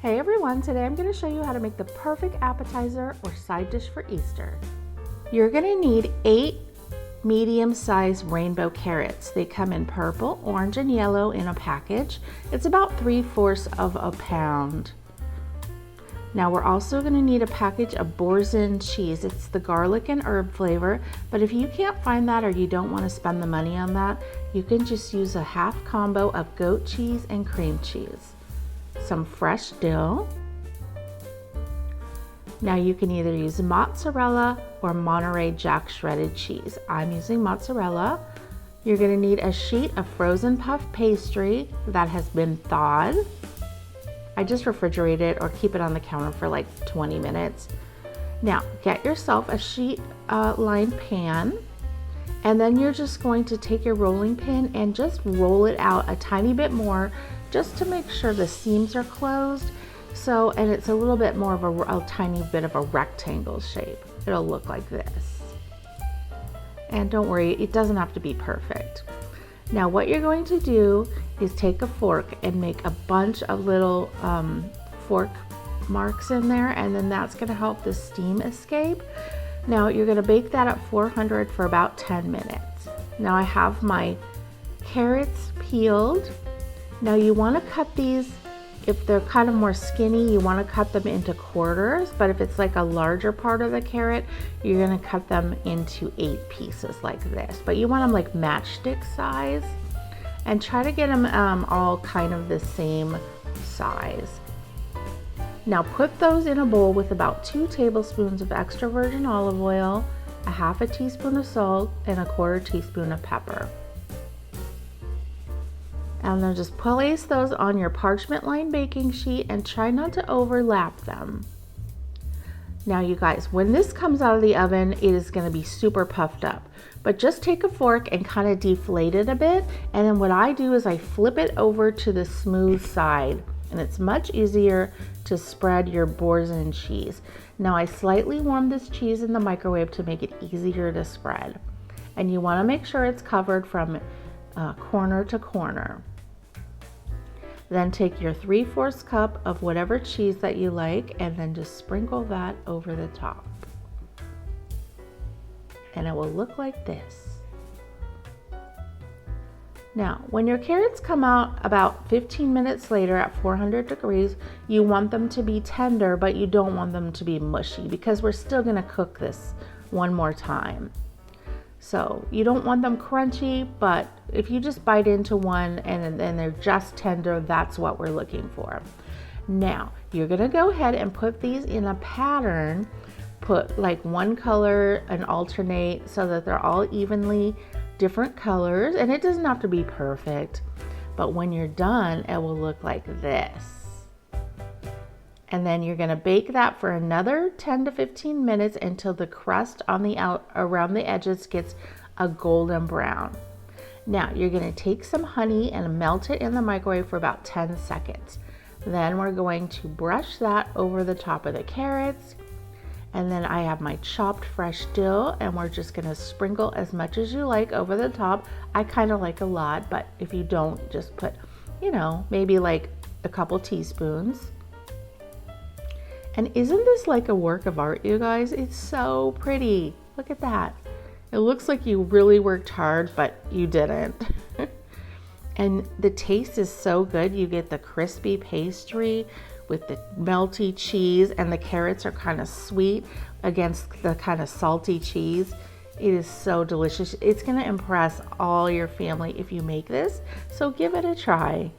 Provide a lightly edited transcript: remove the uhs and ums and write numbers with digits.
Hey everyone, today I'm going to show you how to make the perfect appetizer or side dish for Easter. You're going to need 8 medium-sized rainbow carrots. They come in purple, orange, and yellow in a package. It's about 3/4 of a pound. Now we're also going to need a package of Boursin Cheese. It's the garlic and herb flavor, but if you can't find that or you don't want to spend the money on that, you can just use a half combo of goat cheese and cream cheese. Some fresh dill. Now you can either use mozzarella or Monterey Jack shredded cheese. I'm using mozzarella. You're going to need a sheet of frozen puff pastry that has been thawed. I just refrigerate it or keep it on the counter for like 20 minutes. Now get yourself a sheet lined pan, and then you're just going to take your rolling pin and just roll it out a tiny bit more, just to make sure the seams are closed. And it's a little bit more of a tiny bit of a rectangle shape. It'll look like this. And don't worry, it doesn't have to be perfect. Now what you're going to do is take a fork and make a bunch of little fork marks in there, and then that's going to help the steam escape. Now you're going to bake that at 400 for about 10 minutes. Now I have my carrots peeled. Now you want to cut these, if they're kind of more skinny, you want to cut them into quarters, but if it's like a larger part of the carrot, you're going to cut them into 8 pieces like this. But you want them like matchstick size, and try to get them all kind of the same size. Now put those in a bowl with about 2 tablespoons of extra virgin olive oil, a half a teaspoon of salt, and a 1/4 teaspoon of pepper. And then just place those on your parchment lined baking sheet and try not to overlap them. Now you guys, when this comes out of the oven, it is going to be super puffed up, but just take a fork and kind of deflate it a bit. And then what I do is I flip it over to the smooth side, and it's much easier to spread your Boursin cheese. Now I slightly warm this cheese in the microwave to make it easier to spread. And you want to make sure it's covered from corner to corner. Then take your 3/4 cup of whatever cheese that you like, and then just sprinkle that over the top. And it will look like this. Now, when your carrots come out about 15 minutes later at 400 degrees, you want them to be tender, but you don't want them to be mushy, because we're still gonna cook this one more time. So you don't want them crunchy, but if you just bite into one and they're just tender, that's what we're looking for. Now you're gonna go ahead and put these in a pattern. Put like one color and alternate so that they're all evenly different colors, and it doesn't have to be perfect, but when you're done, it will look like this. And then you're going to bake that for another 10 to 15 minutes until the crust on the around the edges gets a golden brown. Now you're going to take some honey and melt it in the microwave for about 10 seconds. Then we're going to brush that over the top of the carrots. And then I have my chopped fresh dill, and we're just going to sprinkle as much as you like over the top. I kind of like a lot, but if you don't, just put, maybe like a couple teaspoons. And isn't this like a work of art, you guys? It's so pretty. Look at that. It looks like you really worked hard, but you didn't. And the taste is so good. You get the crispy pastry with the melty cheese, and the carrots are kind of sweet against the kind of salty cheese. It is so delicious. It's gonna impress all your family if you make this, so give it a try.